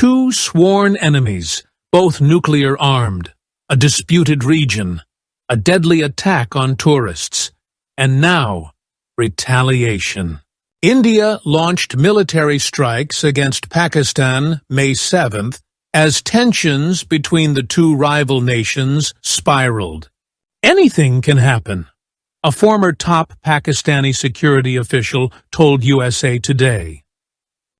Two sworn enemies, both nuclear-armed, a disputed region, a deadly attack on tourists, and now, retaliation. India launched military strikes against Pakistan May 7th as tensions between the two rival nations spiraled. Anything can happen, a former top Pakistani security official told USA Today.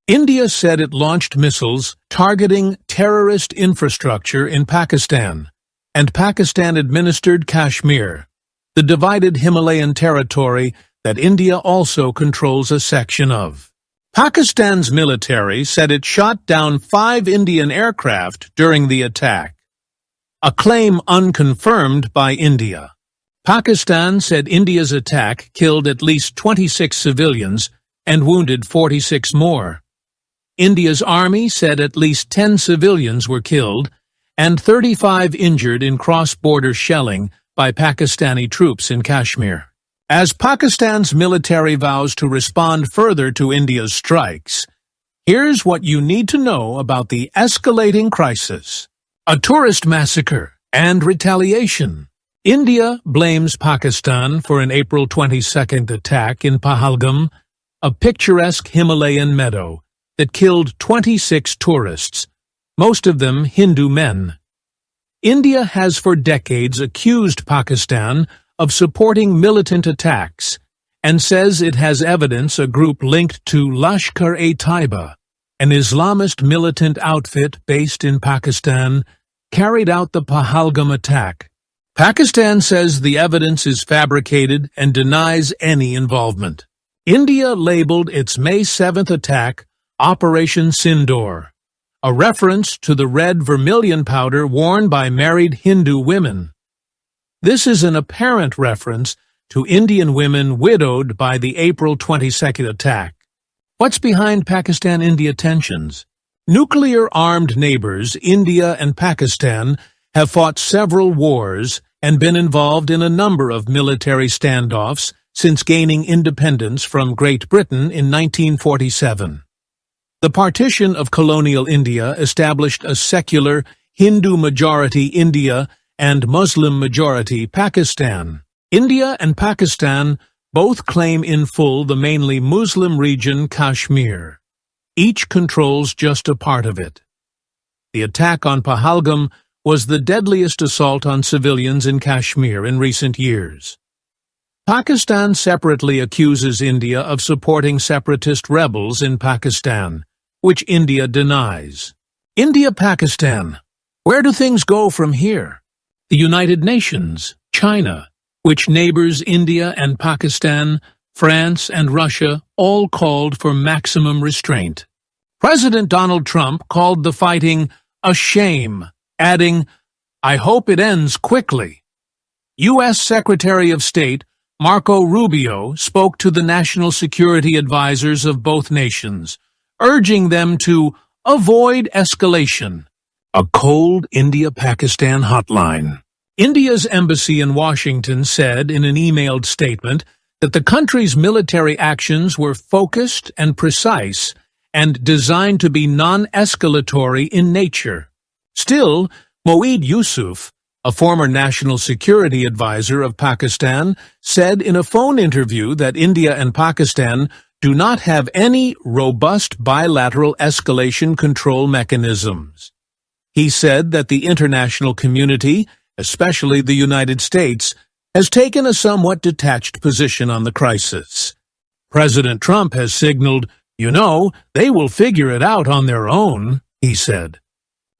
India said it launched missiles targeting terrorist infrastructure in Pakistan, and Pakistan administered Kashmir, the divided Himalayan territory that India also controls a section of. Pakistan's military said it shot down 5 Indian aircraft during the attack, a claim unconfirmed by India. Pakistan said India's attack killed at least 26 civilians and wounded 46 more. India's army said at least 10 civilians were killed and 35 injured in cross-border shelling by Pakistani troops in Kashmir. As Pakistan's military vows to respond further to India's strikes, here's what you need to know about the escalating crisis. A tourist massacre and retaliation. India blames Pakistan for an April 22nd attack in Pahalgam, a picturesque Himalayan meadow that killed 26 tourists, most of them Hindu men. India has for decades accused Pakistan of supporting militant attacks and says it has evidence a group linked to Lashkar-e-Taiba, an Islamist militant outfit based in Pakistan, carried out the Pahalgam attack. Pakistan says the evidence is fabricated and denies any involvement. India labeled its May 7th attack Operation Sindoor, a reference to the red vermilion powder worn by married Hindu women. This is an apparent reference to Indian women widowed by the April 22nd attack. What's behind Pakistan-India tensions? Nuclear-armed neighbors, India and Pakistan, have fought several wars and been involved in a number of military standoffs since gaining independence from Great Britain in 1947. The partition of colonial India established a secular, Hindu-majority India and Muslim-majority Pakistan. India and Pakistan both claim in full the mainly Muslim region Kashmir. Each controls just a part of it. The attack on Pahalgam was the deadliest assault on civilians in Kashmir in recent years. Pakistan separately accuses India of supporting separatist rebels in Pakistan, which India denies. India-Pakistan. Where do things go from here? The United Nations, China, which neighbors India and Pakistan, France and Russia, all called for maximum restraint. President Donald Trump called the fighting a shame, adding, "I hope it ends quickly." U.S. Secretary of State Marco Rubio spoke to the national security advisors of both nations, urging them to avoid escalation. A cold India-Pakistan hotline. India's embassy in Washington said in an emailed statement that the country's military actions were focused and precise and designed to be non-escalatory in nature. Still, Moeed Yusuf, a former national security advisor of Pakistan, said in a phone interview that India and Pakistan do not have any robust bilateral escalation control mechanisms. He said that the international community, especially the United States, has taken a somewhat detached position on the crisis. President Trump has signaled, they will figure it out on their own, he said.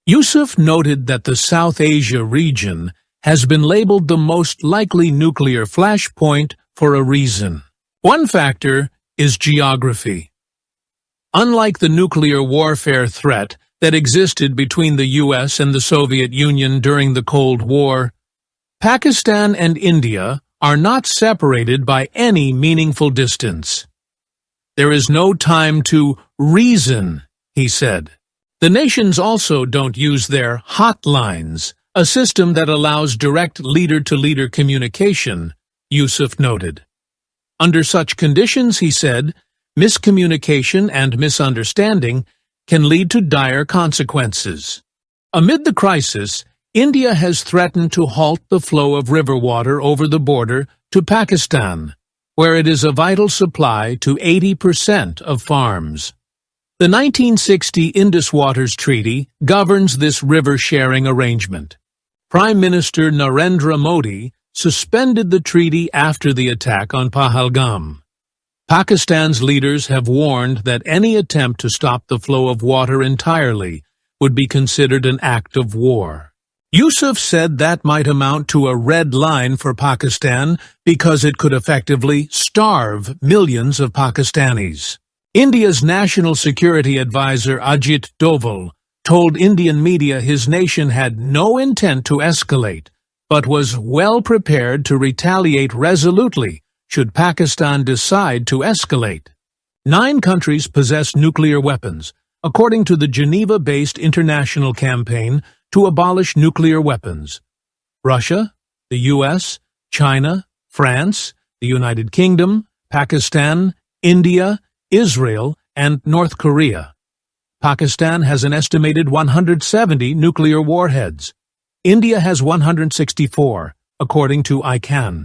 Yusuf noted that the South Asia region has been labeled the most likely nuclear flashpoint for a reason. One factor is geography. Unlike the nuclear warfare threat that existed between the U.S. and the Soviet Union during the Cold War, Pakistan and India are not separated by any meaningful distance. There is no time to reason, he said. The nations also don't use their hotlines, a system that allows direct leader-to-leader communication, Yusuf noted. Under such conditions, he said, miscommunication and misunderstanding can lead to dire consequences. Amid the crisis, India has threatened to halt the flow of river water over the border to Pakistan, where it is a vital supply to 80% of farms. The 1960 Indus Waters Treaty governs this river-sharing arrangement. Prime Minister Narendra Modi suspended the treaty after the attack on Pahalgam. Pakistan's leaders have warned that any attempt to stop the flow of water entirely would be considered an act of war. Yusuf said that might amount to a red line for Pakistan because it could effectively starve millions of Pakistanis. India's National Security Advisor Ajit Doval told Indian media his nation had no intent to escalate, but was well prepared to retaliate resolutely should Pakistan decide to escalate. 9 countries possess nuclear weapons, according to the Geneva-based international campaign to abolish nuclear weapons. Russia, the US, China, France, the United Kingdom, Pakistan, India, Israel, and North Korea. Pakistan has an estimated 170 nuclear warheads. India has 164, according to ICANN.